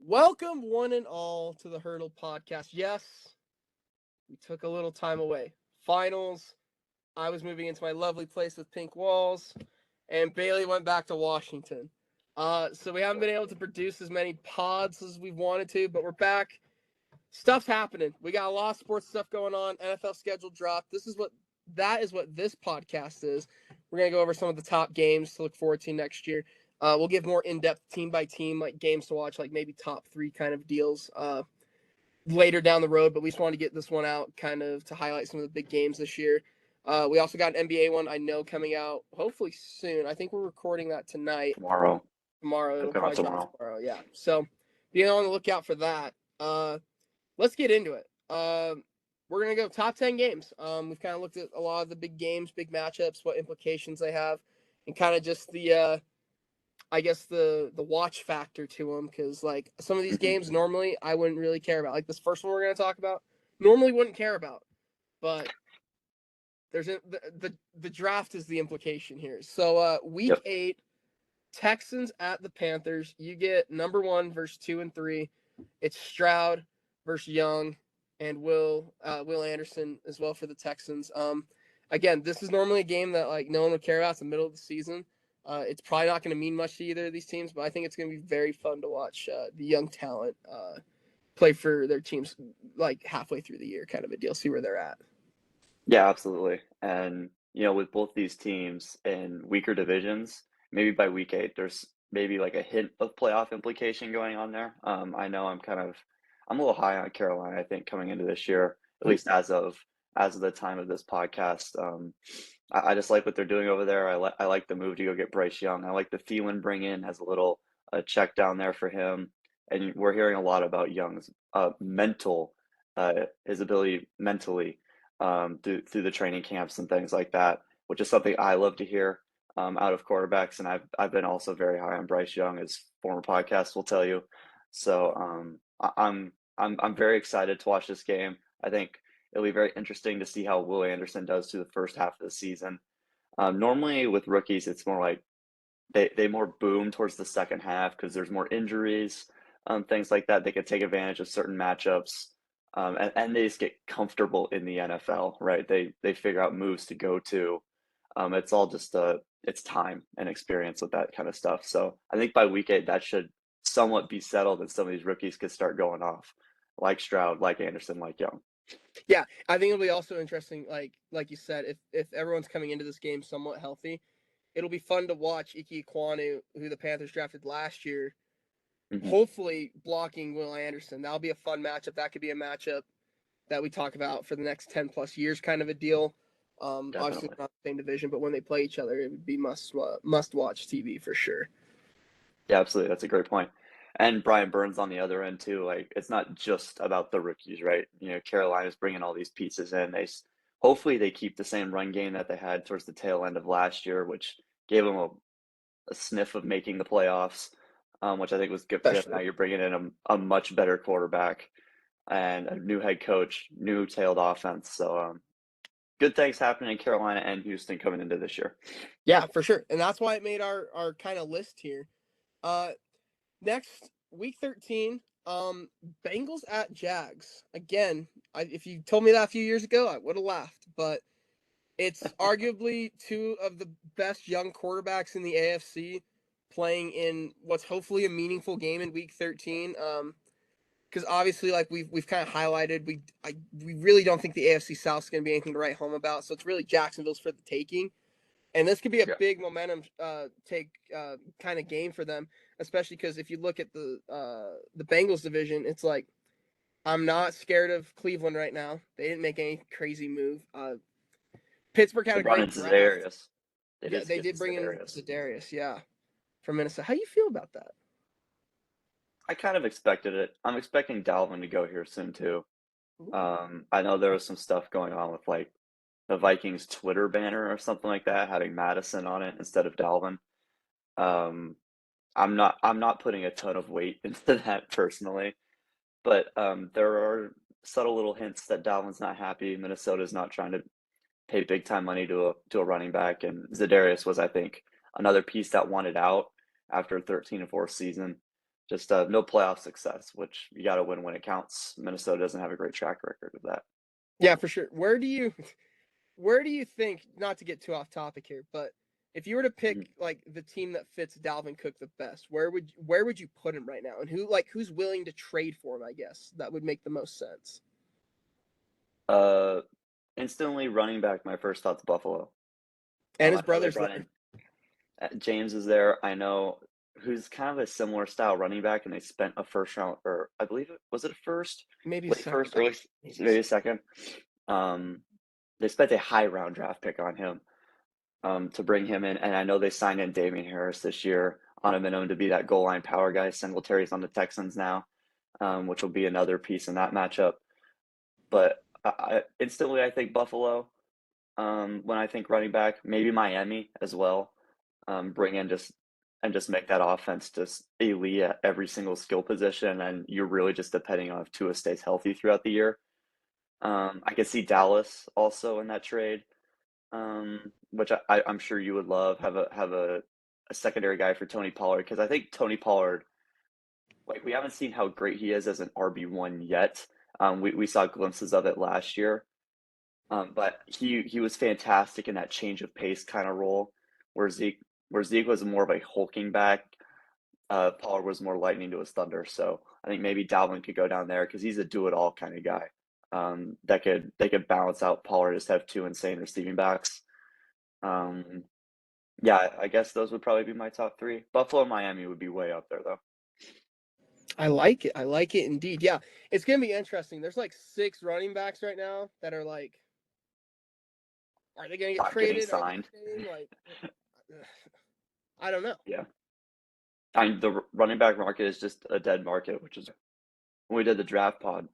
Welcome, one and all, to the Hurdle Podcast. Yes, we took a little time away. Finals. I was moving into my lovely place with pink walls, and Bailey went back to Washington. So we haven't been able to produce as many pods as we wanted to, but we're back. Stuff's happening. We got a lot of sports stuff going on. NFL schedule dropped. That is what this podcast is. We're gonna go over some of the top games to look forward to next year. We'll give more in-depth team by team, like games to watch, like maybe top 3 kind of deals later down the road. But we just wanted to get this one out, kind of to highlight some of the big games this year. We also got an NBA one I know coming out hopefully soon. I think we're recording that tonight. Tomorrow. It'll probably drop tomorrow. Yeah. So be on the lookout for that. Let's get into it. We're gonna go top 10 games. We've kind of looked at a lot of the big games, big matchups, what implications they have, and kind of just the I guess the watch factor to them, because like some of these games normally I wouldn't really care about. Like this first one we're gonna talk about, normally wouldn't care about, but there's the draft is the implication here. So week 8, Texans at the Panthers. You get number 1 versus 2 and 3. It's Stroud versus Young and Will Anderson as well for the Texans. Again, this is normally a game that like no one would care about. It's the middle of the season. It's probably not going to mean much to either of these teams, but I think it's going to be very fun to watch the young talent play for their teams like halfway through the year, kind of a deal. See where they're at. Yeah, absolutely. And, with both these teams in weaker divisions, maybe by week 8, there's maybe like a hint of playoff implication going on there. I know I'm a little high on Carolina, I think, coming into this year, at least as of the time of this podcast. I just like what they're doing over there. I like the move to go get Bryce Young. I like the Thielen bring in as a little check down there for him. And we're hearing a lot about Young's his ability mentally through the training camps and things like that, which is something I love to hear out of quarterbacks. And I've been also very high on Bryce Young, as former podcasts will tell you. So I'm very excited to watch this game. I think it'll be very interesting to see how Will Anderson does through the first half of the season. Normally with rookies, it's more like they more boom towards the second half because there's more injuries, things like that. They can take advantage of certain matchups, and they just get comfortable in the NFL, right? They figure out moves to go to. It's all just it's time and experience with that kind of stuff. So I think by week 8 that should somewhat be settled, and some of these rookies could start going off, like Stroud, like Anderson, like Young. Yeah, I think it'll be also interesting, like you said, if everyone's coming into this game somewhat healthy, it'll be fun to watch Ike Ekwonu, who the Panthers drafted last year, hopefully blocking Will Anderson. That'll be a fun matchup. That could be a matchup that we talk about for the next 10 plus years, kind of a deal. Obviously not the same division, but when they play each other, it would be must watch TV for sure. Yeah, absolutely. That's a great point. And Brian Burns on the other end too. Like, it's not just about the rookies, right? Carolina's bringing all these pieces in. Hopefully they keep the same run game that they had towards the tail end of last year, which gave them a sniff of making the playoffs, which I think was good for them. Now you're bringing in a much better quarterback and a new head coach, new tailed offense. So good things happening in Carolina and Houston coming into this year. Yeah, for sure. And that's why it made our kind of list here. Next, week 13, Bengals at Jags. Again, if you told me that a few years ago, I would have laughed. But it's arguably 2 of the best young quarterbacks in the AFC playing in what's hopefully a meaningful game in week 13. Because obviously, like we've kind of highlighted, we really don't think the AFC South is going to be anything to write home about. So it's really Jacksonville's for the taking. And this could be a big momentum take kind of game for them, especially because if you look at the Bengals division, it's like I'm not scared of Cleveland right now. They didn't make any crazy move. Pittsburgh had a great draft. They did bring in Za'Darius, from Minnesota. How do you feel about that? I kind of expected it. I'm expecting Dalvin to go here soon too. I know there was some stuff going on with like the Vikings Twitter banner or something like that, having Madison on it instead of Dalvin. I'm not putting a ton of weight into that personally, but there are subtle little hints that Dalvin's not happy. Minnesota's not trying to pay big time money to a running back, and Za'Darius was, I think, another piece that wanted out after a 13-4 season. just no playoff success, which you got to win when it counts. Minnesota doesn't have a great track record of that. Yeah, for sure. Where do you think, not to get too off topic here, but if you were to pick Mhm. like the team that fits Dalvin Cook the best, where would you put him right now, and who's willing to trade for him? I guess that would make the most sense. Uh, Instantly running back. My first thought's Buffalo. And I his know they brother's brought there. in James is there. I know who's kind of a similar style running back, and they spent a first round, or I believe it was it a first, Maybe a late second. first, early, maybe a second. Um, they spent a high round draft pick on him to bring him in, and I know they signed in Damian Harris this year on a minimum to be that goal line power guy. Singletary's on the Texans now, which will be another piece in that matchup. But instantly, I think Buffalo. When I think running back, maybe Miami as well. Bring in just make that offense just elite at every single skill position, and you're really just depending on if Tua stays healthy throughout the year. I could see Dallas also in that trade, which I'm sure you would love. Have a secondary guy for Tony Pollard because I think Tony Pollard, like we haven't seen how great he is as an RB1 yet. We saw glimpses of it last year, but he was fantastic in that change of pace kind of role, where Zeke was more of a hulking back. Pollard was more lightning to his thunder. So I think maybe Dalvin could go down there because he's a do it all kind of guy. That they could balance out Pollard, just have two insane receiving backs. Um, yeah, I guess those would probably be my top three. Buffalo and Miami would be way up there though. I like it. I like it indeed. Yeah, it's gonna be interesting. There's like 6 running backs right now that are like, are they gonna get Not getting traded? Are they signed. staying? Like, I don't know. Yeah. The running back market is just a dead market, which is when we did the draft pod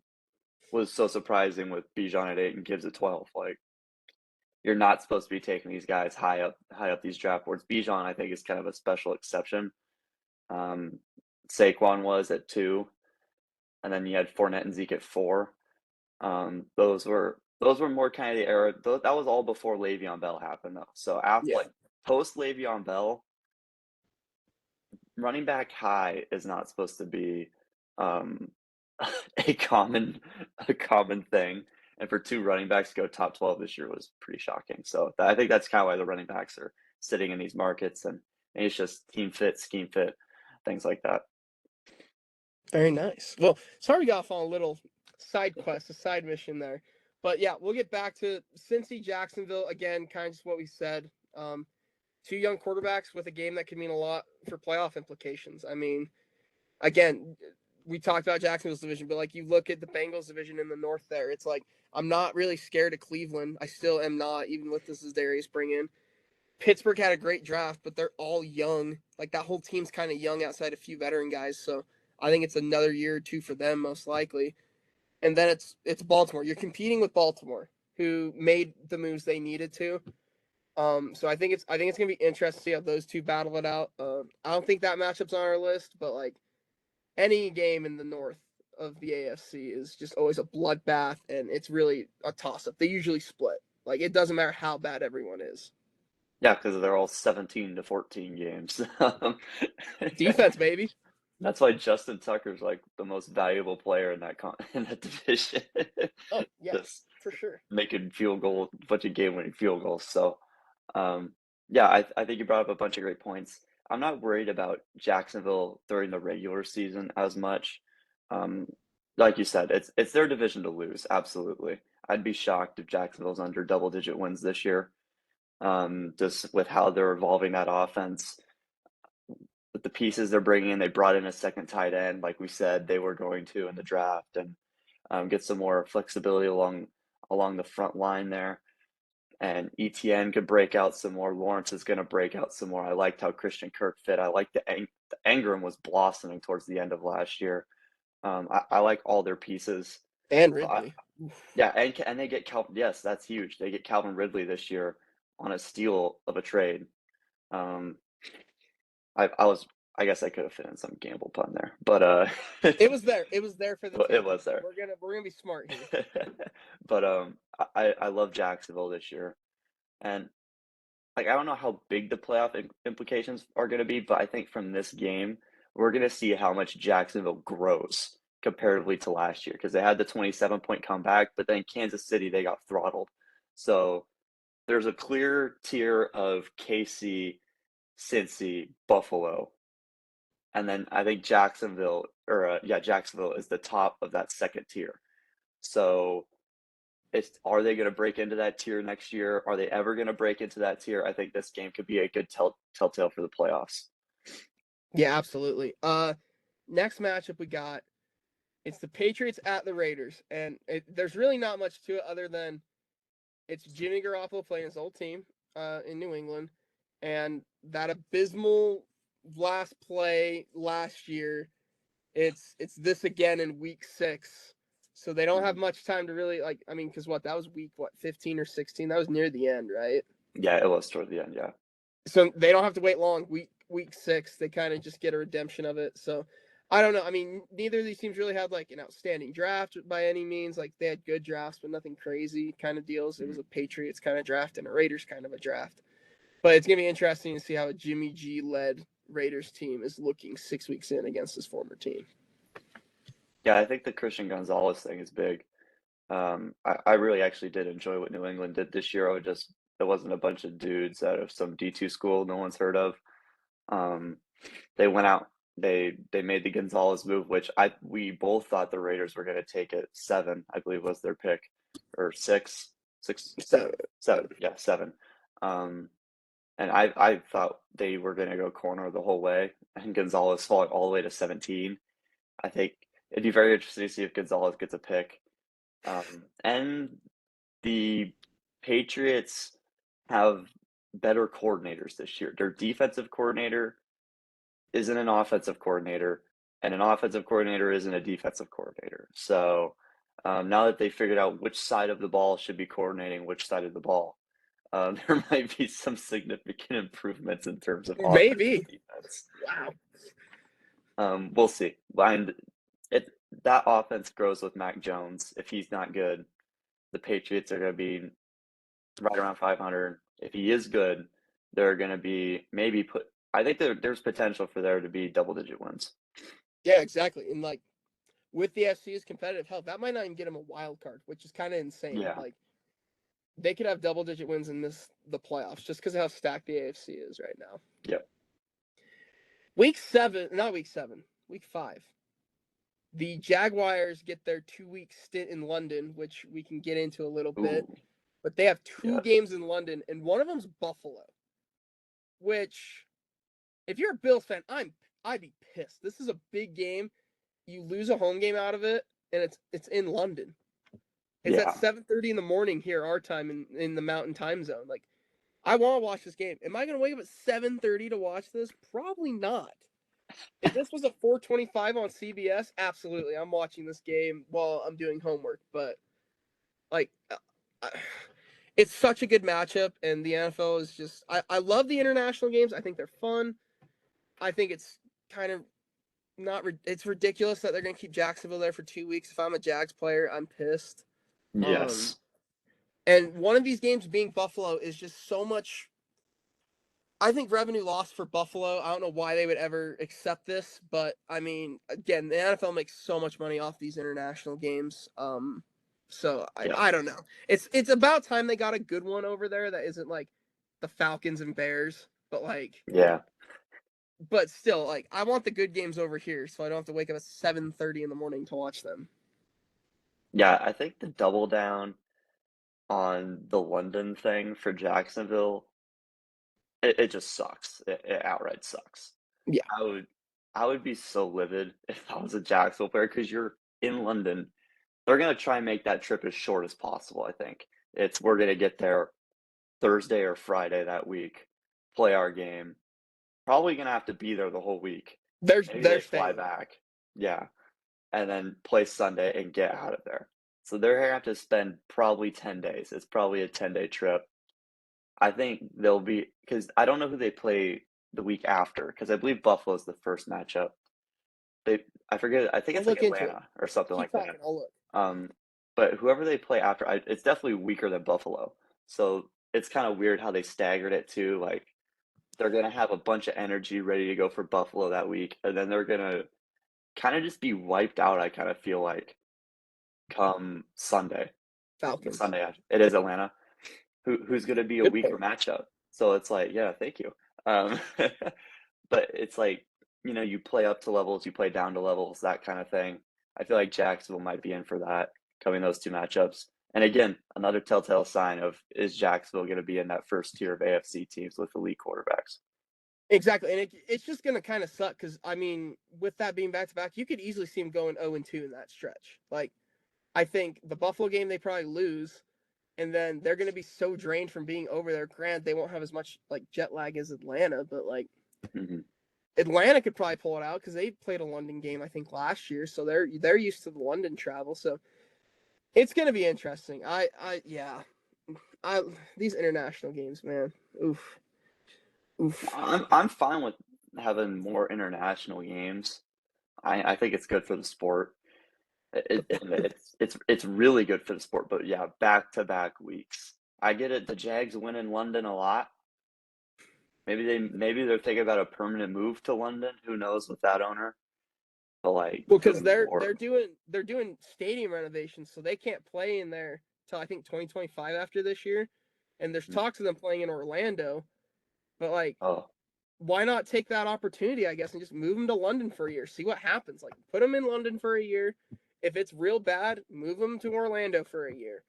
was so surprising with Bijan at 8 and Gibbs at 12. Like you're not supposed to be taking these guys high up these draft boards. Bijan, I think, is kind of a special exception. Um, Saquon was at 2, and then you had Fournette and Zeke at 4. Those were more kind of the era. That was all before Le'Veon Bell happened, though. So after Yeah, like post Le'Veon Bell, running back high is not supposed to be um, a common thing. And for 2 running backs to go top 12 this year was pretty shocking. So I think that's kind of why the running backs are sitting in these markets, and it's just team fit, scheme fit, things like that. very nice. Well, sorry we got off on a little side quest, a side mission there, but yeah, we'll get back to Cincy, Jacksonville again. Kind of just what we said. 2 young quarterbacks with a game that could mean a lot for playoff implications. I mean, again, we talked about Jacksonville's division, but like you look at the Bengals division in the north there, it's like I'm not really scared of Cleveland. I still am not, even with this as Darius bring in. Pittsburgh had a great draft, but they're all young. Like that whole team's kind of young outside a few veteran guys. So I think it's another year or 2 for them most likely. And then it's Baltimore. You're competing with Baltimore, who made the moves they needed to. So I think it's gonna be interesting to see how those 2 battle it out. I don't think that matchup's on our list, but like any game in the north of the AFC is just always a bloodbath, and it's really a toss up. They usually split. Like it doesn't matter how bad everyone is. Yeah, because they're all 17 to 14 games. Defense, baby. That's why Justin Tucker's like the most valuable player in in that division. Oh yeah, Just for sure. making bunch of game-winning field goals. So, yeah, I think you brought up a bunch of great points. I'm not worried about Jacksonville during the regular season as much. Um, like you said, it's their division to lose. Absolutely, I'd be shocked if Jacksonville's under double-digit wins this year. Just with how they're evolving that offense, with the pieces they're bringing in, they brought in a second tight end, like we said they were going to in the draft, and get some more flexibility along the front line there. And ETN could break out some more. Lawrence is going to break out some more. I liked how Christian Kirk fit. I liked the Engram was blossoming towards the end of last year. I like all their pieces. And So Ridley. yeah, and they get Calvin. Yes, that's huge. They get Calvin Ridley this year on a steal of a trade. Um, I was I guess I could have fit in some gamble pun there, but It was there. It was there for the it taking. was there. We're gonna be smart here. But I love Jacksonville this year, and like I don't know how big the playoff implications are going to be, but I think from this game we're going to see how much Jacksonville grows comparatively to last year because they had the 27-point comeback, but then Kansas City, they got throttled. So there's a clear tier of KC, Cincy, Buffalo, and then I think Jacksonville is the top of that second tier. So are they going to break into that tier next year? Are they ever going to break into that tier? I think this game could be a good telltale for the playoffs. Yeah, absolutely. Next matchup we got, it's the Patriots at the Raiders, and there's really not much to it other than it's Jimmy Garoppolo playing his old team in New England, and that abysmal last play last year. It's this again in week 6, so they don't have much time to really because that was week 15 or 16. That was near the end, right? Yeah, it was toward the end. Yeah. So they don't have to wait long. Week 6, they kind of just get a redemption of it. So I don't know. I mean, neither of these teams really had like an outstanding draft by any means. Like they had good drafts, but nothing crazy kind of deals. It was a Patriots kind of draft and a Raiders kind of a draft. But it's gonna be interesting to see how a Jimmy G led Raiders team is looking 6 weeks in against his former team. Yeah, I think the Christian Gonzalez thing is big. I really actually did enjoy what New England did this year. It wasn't a bunch of dudes out of some D2 school no one's heard of. They went out, they made the Gonzalez move, which we both thought the Raiders were going to take it 7, I believe was their pick, or 6, 7. Yeah, 7. And I thought they were going to go corner the whole way, and Gonzalez falling all the way to 17. I think it'd be very interesting to see if Gonzalez gets a pick. And the Patriots have better coordinators this year. Their defensive coordinator isn't an offensive coordinator, and an offensive coordinator isn't a defensive coordinator. So now that they figured out which side of the ball should be coordinating which side of the ball, there might be some significant improvements in terms of offense and defense. Wow. We'll see. That offense grows with Mac Jones. If he's not good, the Patriots are going to be right around 500. If he is good, they're going to be I think there's potential for there to be double-digit wins. Yeah, exactly. And like with the FC's competitive health, that might not even get him a wild card, which is kind of insane. Yeah. Like they could have double-digit wins in the playoffs just because of how stacked the AFC is right now. Yep. Week 5. The Jaguars get their 2-week stint in London, which we can get into a little bit. But they have 2 games in London, and one of them's Buffalo. Which, if you're a Bills fan, I'd be pissed. This is a big game. You lose a home game out of it, and it's in London. It's at 7:30 in the morning here, our time in the Mountain Time Zone. Like, I want to watch this game. Am I going to wake up at 7:30 to watch this? Probably not. If this was a 4:25 on CBS, absolutely, I'm watching this game while I'm doing homework. But it's such a good matchup, and the NFL is just. I love the international games. I think they're fun. I think it's kind of it's ridiculous that they're going to keep Jacksonville there for 2 weeks. If I'm a Jags player, I'm pissed. Yes. And one of these games being Buffalo is just so much. I think revenue lost for Buffalo. I don't know why they would ever accept this, but I mean, again, the NFL makes so much money off these international games. So I don't know. It's about time they got a good one over there that isn't like the Falcons and Bears, but like But still, like I want the good games over here, so I don't have to wake up at 7:30 in the morning to watch them. Yeah, I think the double down on the London thing for Jacksonville, it just sucks. It outright sucks. Yeah. I would be so livid if I was a Jacksonville player because you're in London. They're gonna try and make that trip as short as possible, I think. We're gonna get there Thursday or Friday that week, play our game. Probably gonna have to be there the whole week. Maybe they fly back. Yeah. And then play Sunday and get out of there. So they're going to have to spend probably 10 days. It's probably a 10-day trip. I think they'll be – because I don't know who they play the week after because I believe Buffalo's the first matchup. I forget. I think it's like Atlanta or something like that. I'll look. But whoever they play after, it's definitely weaker than Buffalo. So it's kind of weird how they staggered it too. Like they're going to have a bunch of energy ready to go for Buffalo that week, and then they're going to kind of just be wiped out, I kind of feel like, come Sunday. The Falcons. Sunday after. It is Atlanta. Who's going to be a Good weaker pick. matchup? So it's like, yeah, thank you. But it's like, you play up to levels, you play down to levels, that kind of thing. I feel like Jacksonville might be in for that, coming those two matchups. And again, another telltale sign of, is Jacksonville going to be in that first tier of AFC teams with elite quarterbacks? Exactly, and it's just gonna kind of suck because I mean, with that being back to back, you could easily see them going 0-2 in that stretch. Like, I think the Buffalo game they probably lose, and then they're gonna be so drained from being over there. Grant, they won't have as much like jet lag as Atlanta, but like Hmm. Atlanta could probably pull it out because they played a London game I think last year, so they're used to the London travel. So it's gonna be interesting. Yeah, I these international games, man. Oof, oof. I'm fine with having more international games. I think it's good for the sport. It's really good for the sport, but yeah, back-to-back weeks. I get it. The Jags win in London a lot. Maybe they're thinking about a permanent move to London. Who knows with that owner? But like Well, because doing they're more. doing stadium renovations, so they can't play in there till I think 2025 after this year, and there's talks of them playing in Orlando, but like, Oh, why not take that opportunity, I guess, and just move them to London for a year, see what happens. Like, put them in London for a year. If it's real bad, move them to Orlando for a year.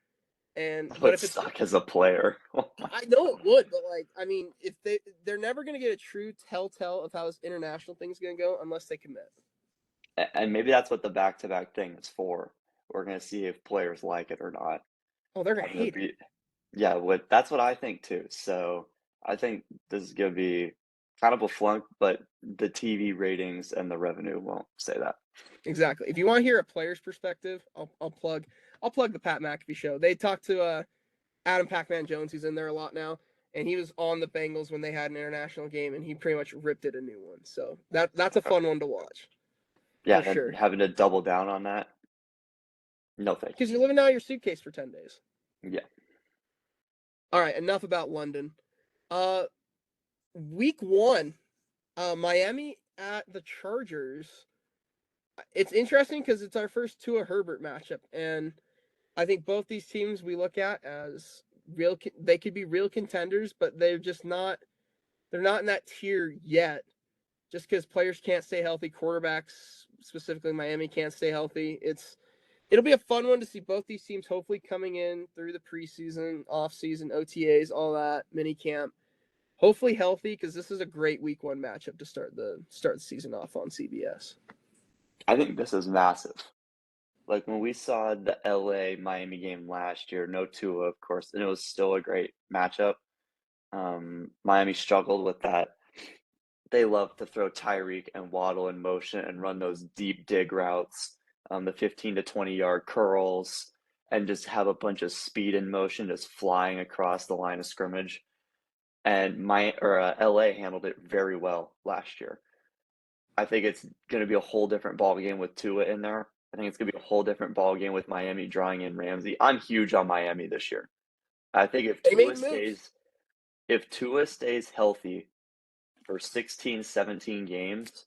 And I but would if it's, suck as a player. Oh my. I know it would, but like, I mean, if they're never gonna get a true telltale of how this international thing's gonna go unless they commit. And maybe that's what the back-to-back thing is for. We're gonna see if players like it or not. Oh, they're gonna Having to hate it. be, yeah, that's what I think too. So I think this is gonna be kind of a flunk, but the TV ratings and the revenue won't say that. Exactly. If you want to hear a player's perspective, I'll plug the Pat McAfee show. They talked to Adam Pac-Man Jones, who's in there a lot now, and he was on the Bengals when they had an international game, and he pretty much ripped it a new one. So that's a Okay. fun one to watch Yeah, for and then sure. having to double down on that. No, thank you. Because you're living out of your suitcase for 10 days. Yeah. All right, enough about London. Uh, week one, Miami at the Chargers. It's interesting because it's our first Tua Herbert matchup, and I think both these teams we look at as real. They could be real contenders, but they're just not. They're not in that tier yet. Just because players can't stay healthy, quarterbacks specifically Miami can't stay healthy. It'll be a fun one to see both these teams hopefully coming in through the preseason, offseason, OTAs, all that mini camp. Hopefully healthy because this is a great week one matchup to start the season off on CBS. I think this is massive. Like when we saw the LA Miami game last year, no Tua, of course, and it was still a great matchup. Miami struggled with that. They love to throw Tyreek and Waddle in motion and run those deep dig routes, the 15 to 20-yard curls, and just have a bunch of speed in motion just flying across the line of scrimmage. And LA handled it very well last year. I think it's going to be a whole different ball game with Tua in there. I think it's going to be a whole different ball game with Miami drawing in Ramsey. I'm huge on Miami this year. I think They made moves. if Tua stays healthy for 16, 17 games,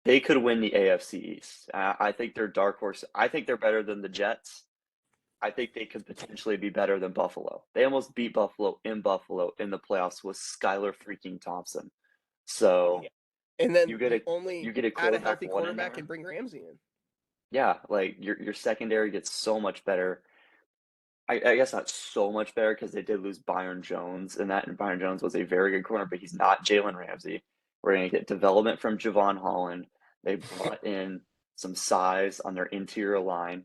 they could win the AFC East. I think they're dark horse. I think they're better than the Jets. I think they could potentially be better than Buffalo. They almost beat Buffalo in the playoffs with Skylar freaking Thompson. So Yeah. And then you get you a only you get a add a quarterback healthy one in quarterback and there. bring Ramsey in. Yeah, like your secondary gets so much better. I guess not so much better because they did lose Byron Jones in that, and Byron Jones was a very good corner, but he's not Jalen Ramsey. We're going to get development from Javon Holland. They brought in some size on their interior line.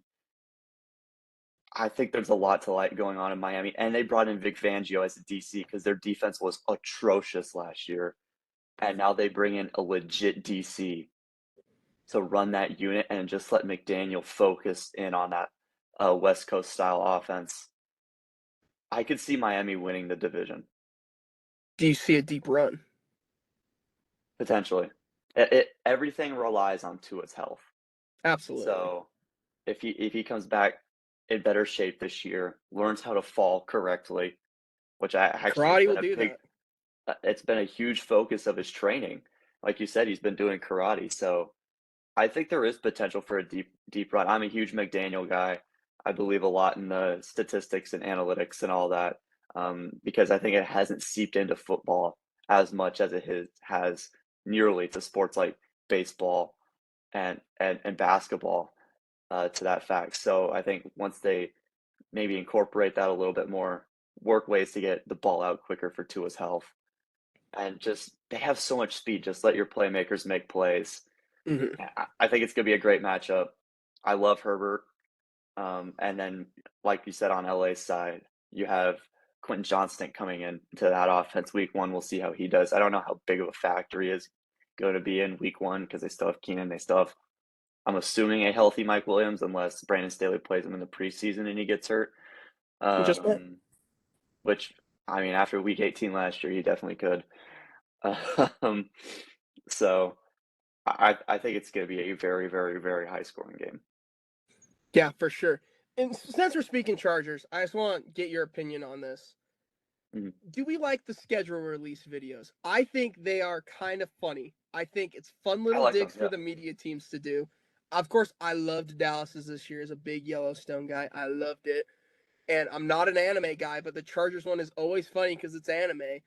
I think there's a lot to like going on in Miami, and they brought in Vic Fangio as a DC because their defense was atrocious last year, and now they bring in a legit DC to run that unit and just let McDaniel focus in on that West Coast style offense. I could see Miami winning the division. Do you see a deep run? Potentially. Everything relies on Tua's health. Absolutely. So if he comes back in better shape this year, learns how to fall correctly, which I actually have Karate will been a do big that. it's been a huge focus of his training. Like you said, he's been doing karate, so I think there is potential for a deep run. I'm a huge McDaniel guy. I believe a lot in the statistics and analytics and all that, because I think it hasn't seeped into football as much as has nearly to sports like baseball and basketball, to that fact. So I think once they maybe incorporate that a little bit more, work ways to get the ball out quicker for Tua's health, and just they have so much speed. Just let your playmakers make plays. Mhm. I think it's gonna be a great matchup. I love Herbert. And then, like you said, on LA's side, you have Quentin Johnston coming in to that offense week one. We'll see how he does. I don't know how big of a factor he is going to be in week one because they still have Keenan. They still have, I'm assuming, a healthy Mike Williams, unless Brandon Staley plays him in the preseason and he gets hurt. Just might. Which, I mean, after week 18 last year, he definitely could. Um, so I think it's going to be a very, very, very high scoring game. Yeah, for sure. And since we're speaking Chargers, I just want to get your opinion on this. Mhm. Do we like the schedule release videos? I think they are kind of funny. I think it's fun I little like them, digs yeah. for the media teams to do. Of course, I loved Dallas's this year as a big Yellowstone guy. I loved it. And I'm not an anime guy, but the Chargers one is always funny because it's anime.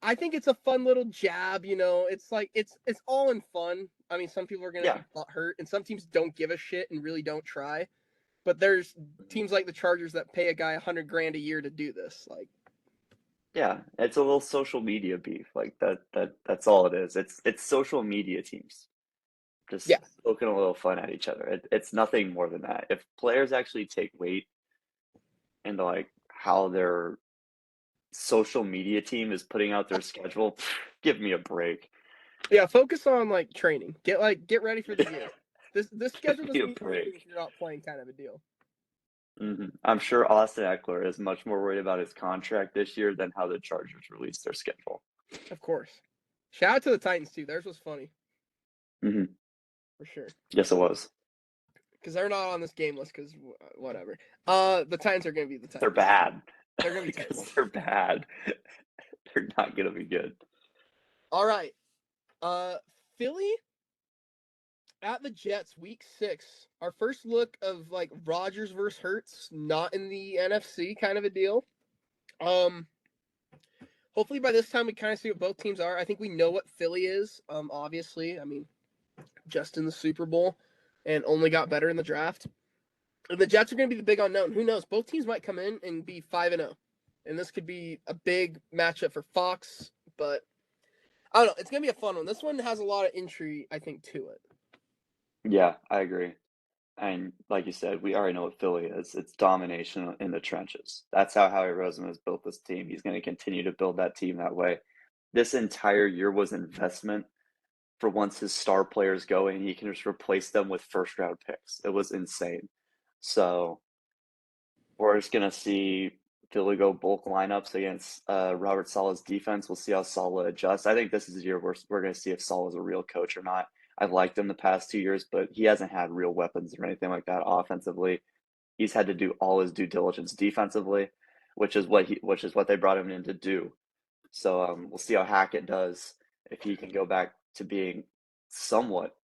I think it's a fun little jab, you know. It's like it's all in fun. I mean, some people are gonna Yeah. be butthurt, and some teams don't give a shit and really don't try. But there's teams like the Chargers that pay a guy $100,000 a year to do this. Like, Yeah, it's a little social media beef, like that's all it is. It's social media teams just yeah, poking a little fun at each other. It's nothing more than that. If players actually take weight into like how their social media team is putting out their schedule, give me a break. yeah. Focus on like training. Get ready for the year. This Give schedule me doesn't a mean anything break. if you're not playing, kind of a deal. I'm sure Austin Eckler is much more worried about his contract this year than how the Chargers release their schedule. Of course. Shout out to the Titans too. Theirs was funny hmm for sure. Yes, it was. Because they're not on this game list. Because whatever. The Titans are gonna be the They're Titans. bad They're gonna be because terrible. they're bad. They're not gonna be good. All right. Uh, Philly at the Jets, week 6. Our first look of like Rodgers versus Hurts, not in the NFC kind of a deal. Um, Hopefully by this time we kind of see what both teams are. I think we know what Philly is. Obviously, I mean, just in the Super Bowl and only got better in the draft. And the Jets are going to be the big unknown. Who knows? Both teams might come in and be 5-0. And this could be a big matchup for Fox, but I don't know. It's going to be a fun one. This one has a lot of intrigue, I think, to it. Yeah, I agree. And like you said, we already know what Philly is. It's domination in the trenches. That's how Howie Roseman has built this team. He's going to continue to build that team that way. This entire year was investment for once his star players go and he can just replace them with first round picks. It was insane. So we're just going to see Philly go bulk lineups against Robert Saleh's defense. We'll see how Saleh adjusts. I think this is the year we're going to see if Saleh is a real coach or not. I've liked him the past 2 years, but he hasn't had real weapons or anything like that offensively. He's had to do all his due diligence defensively, which is what they brought him in to do. So we'll see how Hackett does if he can go back to being somewhat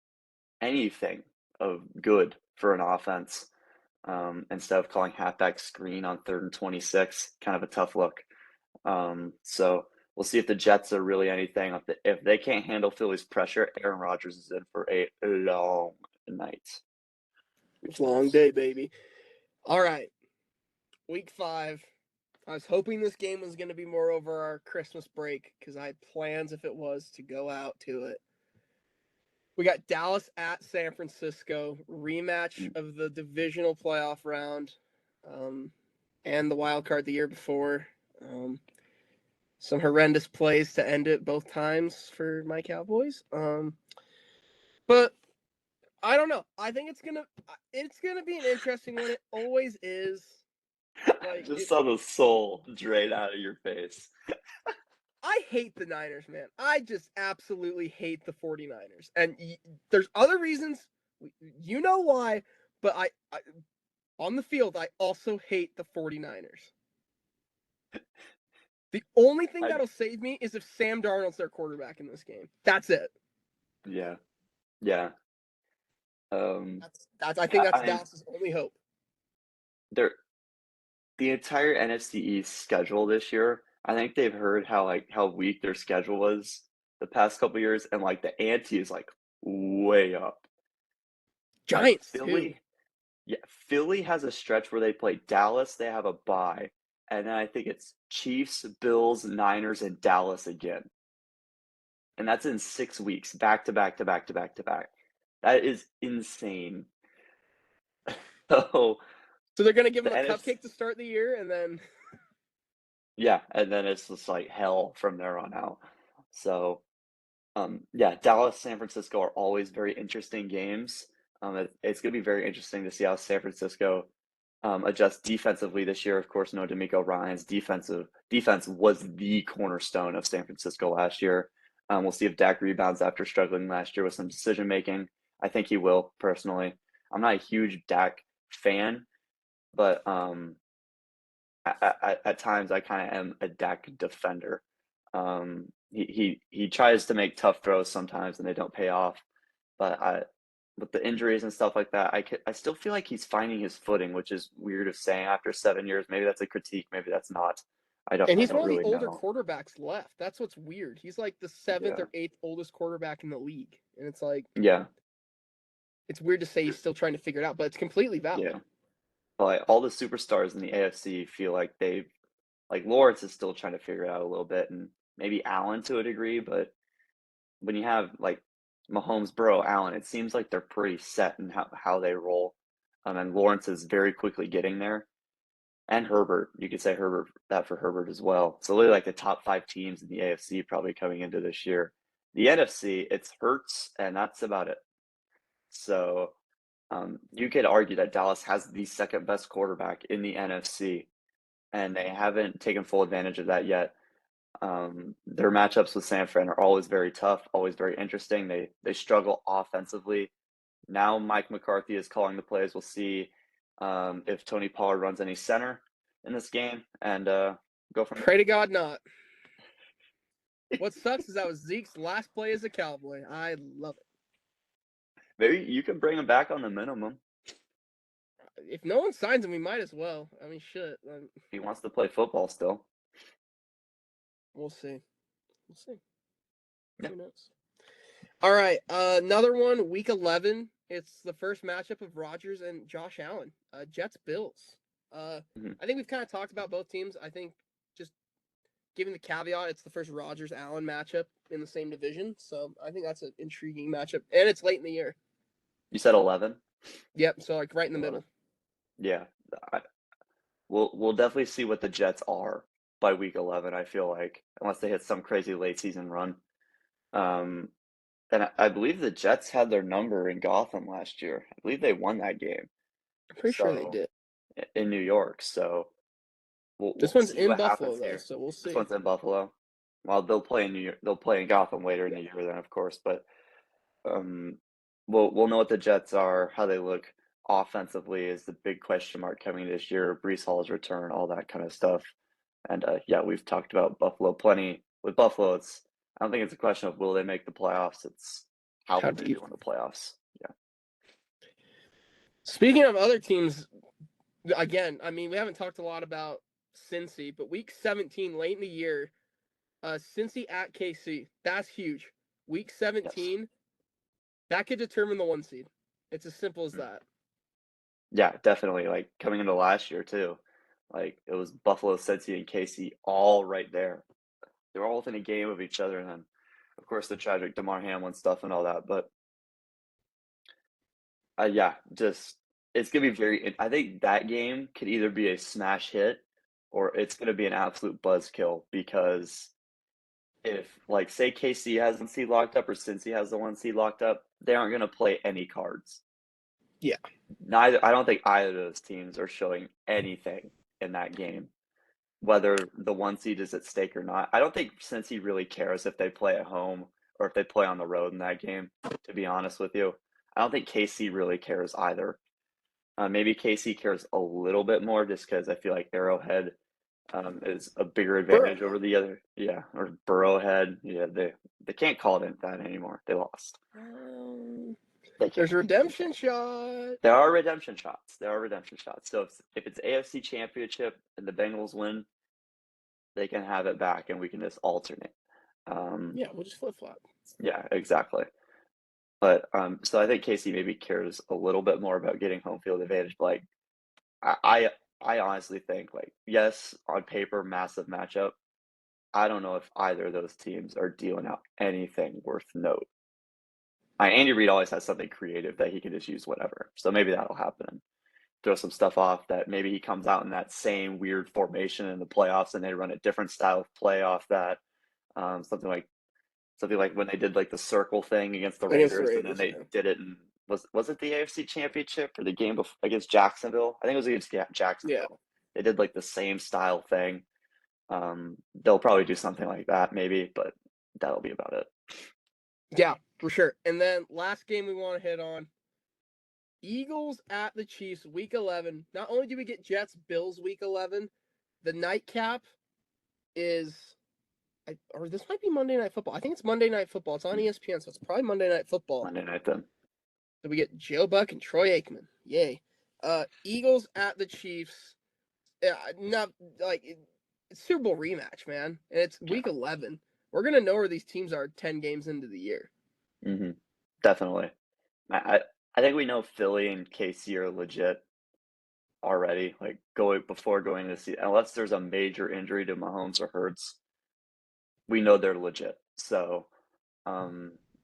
anything of good for an offense, instead of calling halfback screen on 3rd and 26. Kind of a tough look. So we'll see if the Jets are really anything. If they can't handle Philly's pressure, Aaron Rodgers is in for a long night. It's a long day, baby. All right. Week 5. I was hoping this game was going to be more over our Christmas break because I had plans, if it was, to go out to it. We got Dallas at San Francisco, rematch of the divisional playoff round, and the wild card the year before. Some horrendous plays to end it both times for my Cowboys. But I don't know. I think it's gonna be an interesting one. It always is. I Like just saw the soul drain out of your face. I hate the Niners, man. I just absolutely hate the 49ers. And there's other reasons. You know why. But I on the field, I also hate the 49ers. The only thing that'll save me is if Sam Darnold's their quarterback in this game. That's it. Yeah. Yeah. I think that's Dallas's only hope. The entire NFC East schedule this year, I think they've heard how weak their schedule was the past couple years, and like the ante is like way up. Giants like too. Yeah, Philly has a stretch where they play Dallas, they have a bye, and then I think it's Chiefs, Bills, Niners, and Dallas again. And that's in 6 weeks, back to back to back to back to back. That is insane. So So they're gonna give the him a NFC, cupcake to start the year, and then yeah, and then it's just like hell from there on out. So yeah, Dallas, San Francisco are always very interesting games. It's going to be very interesting to see how San Francisco adjusts defensively this year. Of course, no DeMeco Ryans. Defense was the cornerstone of San Francisco last year. We'll see if Dak rebounds after struggling last year with some decision making. I think he will, personally. I'm not a huge Dak fan, but at times I kind of am a Dak defender. He tries to make tough throws sometimes and they don't pay off, but with the injuries and stuff like that, I still feel like he's finding his footing, which is weird of saying after 7 years. Maybe that's a critique, maybe that's not. I and he's don't one of the really older know. quarterbacks left. That's what's weird. He's like the 7th Yeah, or 8th oldest quarterback in the league, and it's like yeah, it's weird to say he's still trying to figure it out, but it's completely valid. yeah. But like, all the superstars in the AFC feel like Lawrence is still trying to figure it out a little bit, and maybe Allen to a degree, but when you have like Mahomes, Burrow, Allen, it seems like they're pretty set in how they roll. And Lawrence is very quickly getting there. And Herbert, you could say that for Herbert as well. So really like the top 5 teams in the AFC probably coming into this year. The NFC, it's Hurts, and that's about it. So you could argue that Dallas has the second best quarterback in the NFC, and they haven't taken full advantage of that yet. Their matchups with San Fran are always very tough, always very interesting. They struggle offensively. Now Mike McCarthy is calling the plays. We'll see if Tony Pollard runs any center in this game and go from Pray to God not. What sucks is that was Zeke's last play as a Cowboy. I love it. Maybe you can bring him back on the minimum. If no one signs him, we might as well. I mean, shit. He wants to play football still. We'll see. We'll see. Yeah. Who knows? All right, another one. Week 11. It's the first matchup of Rodgers and Josh Allen. Jets Bills. I think we've kind of talked about both teams. I think just given the caveat, it's the first Rodgers Allen matchup in the same division. So I think that's an intriguing matchup, and it's late in the year. You said 11? Yep. So like right in the middle. Yeah. We'll definitely see what the Jets are by week 11. I feel like, unless they hit some crazy late season run. And I believe the Jets had their number in Gotham last year. I believe they won that game. I'm pretty sure they did. In New York. So This we'll one's see in what Buffalo happens though, here. so we'll see. This one's in Buffalo. Well, they'll play in New York. They'll play in Gotham later in the year, then of course. But we'll know what the Jets are, how they look offensively is the big question mark coming this year. Breece Hall's return, all that kind of stuff. And yeah, we've talked about Buffalo plenty. With Buffalo, I don't think it's a question of will they make the playoffs. It's how will they do in the playoffs. Yeah. Speaking of other teams, again, I mean, we haven't talked a lot about Cincy, but week 17, late in the year, Cincy at KC. That's huge. Week 17, yes. That could determine the 1 seed. It's as simple as that. Yeah, definitely. Like coming into last year too. Like it was Buffalo, Cincy, and KC all right there. They were all within a game of each other, and then of course the tragic DeMar Hamlin stuff and all that. But yeah, just it's gonna be very. I think that game could either be a smash hit or it's gonna be an absolute buzzkill because if like say KC has the seed locked up or Cincy has the 1 seed locked up, they aren't gonna play any cards. Yeah. I don't think either of those teams are showing anything in that game, whether the 1 seed is at stake or not. I don't think Cincy really cares if they play at home or if they play on the road in that game, to be honest with you. I don't think KC really cares either. Maybe KC cares a little bit more just because I feel like Arrowhead is a bigger advantage over the other. Yeah, or Burrowhead. Yeah, they can't call it that anymore. They lost. They can't. There's a redemption shot. There are redemption shots. There are redemption shots. So if it's AFC Championship and the Bengals win, they can have it back, and we can just alternate. Yeah, we'll just flip flop. Yeah, exactly. But so I think Casey maybe cares a little bit more about getting home field advantage. But like I honestly think, like, yes, on paper, massive matchup. I don't know if either of those teams are dealing out anything worth note. Andy Reid always has something creative that he can just use whatever. So maybe that'll happen and throw some stuff off that maybe he comes out in that same weird formation in the playoffs and they run a different style of play off that. Something like when they did like the circle thing against the Raiders, and then they did it in was it the AFC Championship or the game against Jacksonville? I think it was against Jacksonville. Yeah. They did like the same style thing. They'll probably do something like that maybe, but that'll be about it. Yeah, for sure. And then last game we want to hit on, Eagles at the Chiefs, Week 11. Not only do we get Jets, Bills, Week 11, the nightcap is, or this might be Monday Night Football. I think it's Monday Night Football. It's on ESPN, so it's probably Monday Night Football. Monday night then. So we get Joe Buck and Troy Aikman. Yay. Eagles at the Chiefs. Not like it's Super Bowl rematch, man. And it's Week 11. We're gonna know where these teams are 10 games into the year. Definitely. I think we know Philly and KC are legit already. Like before going to see, unless there's a major injury to Mahomes or Hurts, we know they're legit. So,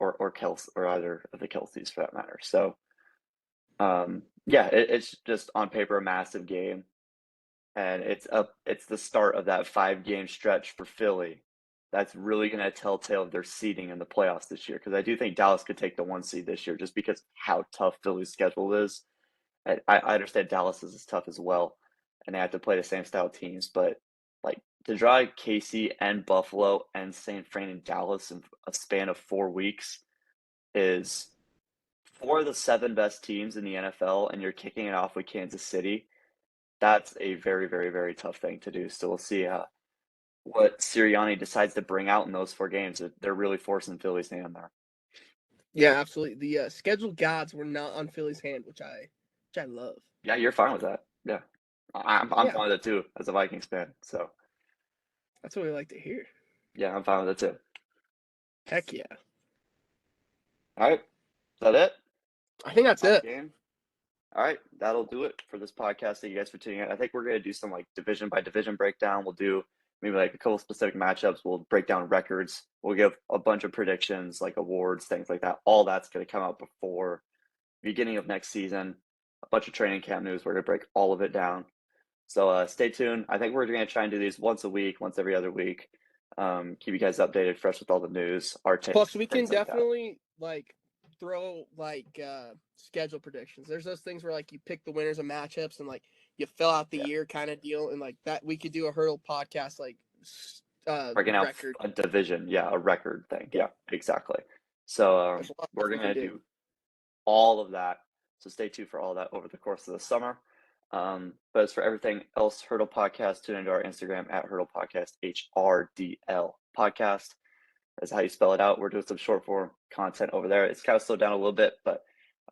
or Kelsey, or either of the Kelseys for that matter. So, yeah, it's just on paper a massive game, and it's the start of that 5-game stretch for Philly. That's really going to telltale of their seeding in the playoffs this year, because I do think Dallas could take the 1 seed this year just because how tough Philly's schedule is. I understand Dallas is as tough as well, and they have to play the same style teams, but like to draw KC and Buffalo and San Fran and Dallas in a span of 4 weeks is 4 of the 7 best teams in the NFL, and you're kicking it off with Kansas City. That's a very, very, very tough thing to do. So we'll see what Sirianni decides to bring out in those 4 games. They're really forcing Philly's hand there. Yeah, absolutely. The schedule gods were not on Philly's hand, which I love. Yeah, you're fine with that. Yeah, I'm fine with it too as a Vikings fan. So that's what we like to hear. Yeah, I'm fine with it too. Heck yeah. All right, is that it? I think that's it. Game. All right, that'll do it for this podcast. Thank you guys for tuning in. I think we're gonna do some like division by division breakdown. We'll do maybe like a couple specific matchups. We'll break down records. We'll give a bunch of predictions, like awards, things like that. All that's going to come out before beginning of next season. A bunch of training camp news. We're going to break all of it down. So stay tuned. I think we're going to try and do these once a week, once every other week. Keep you guys updated, fresh with all the news. Our takes. Plus, we can definitely throw schedule predictions. There's those things where like you pick the winners of matchups and like you fill out the year kind of deal, and like that we could do a Hurdle podcast breaking out a division, a record thing. Yeah, exactly. So we're gonna do all of that. So stay tuned for all that over the course of the summer. But as for everything else, Hurdle Podcast, tune into our Instagram at Hurdle Podcast, HRDL Podcast. That's how you spell it out. We're doing some short form content over there. It's kind of slowed down a little bit, but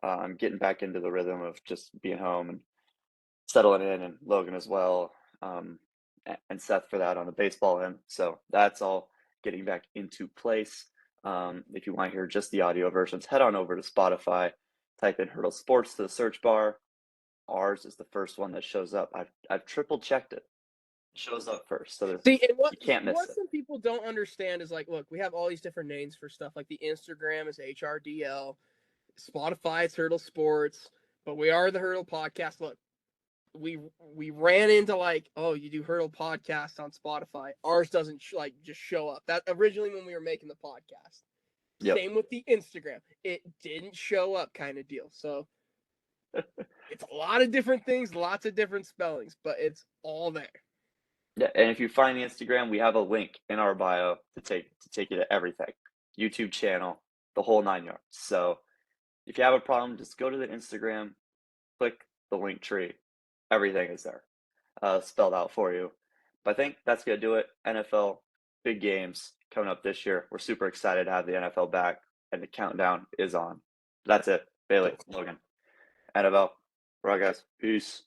I'm getting back into the rhythm of just being home and settling in, and Logan as well, and Seth for that on the baseball end. So that's all getting back into place. If you want to hear just the audio versions, head on over to Spotify, type in Hurdle Sports to the search bar. Ours is the first one that shows up. I've triple checked it. It shows up first. So see, and you can't miss what it. Some people don't understand is like, look, we have all these different names for stuff. Like the Instagram is HRDL, Spotify is Hurdle Sports, but we are the Hurdle Podcast. Look, we ran into like, oh, you do Hurdle Podcast on Spotify. Ours doesn't just show up. That originally when we were making the podcast. Yep. Same with the Instagram. It didn't show up kind of deal. So it's a lot of different things, lots of different spellings, but it's all there. Yeah, and if you find the Instagram, we have a link in our bio to take you to everything. YouTube channel, the whole 9 yards. So if you have a problem, just go to the Instagram, click the link tree. Everything is there, spelled out for you. But I think that's going to do it. NFL, big games coming up this year. We're super excited to have the NFL back, and the countdown is on. That's it. Bailey, Logan, NFL. All right, guys. Peace.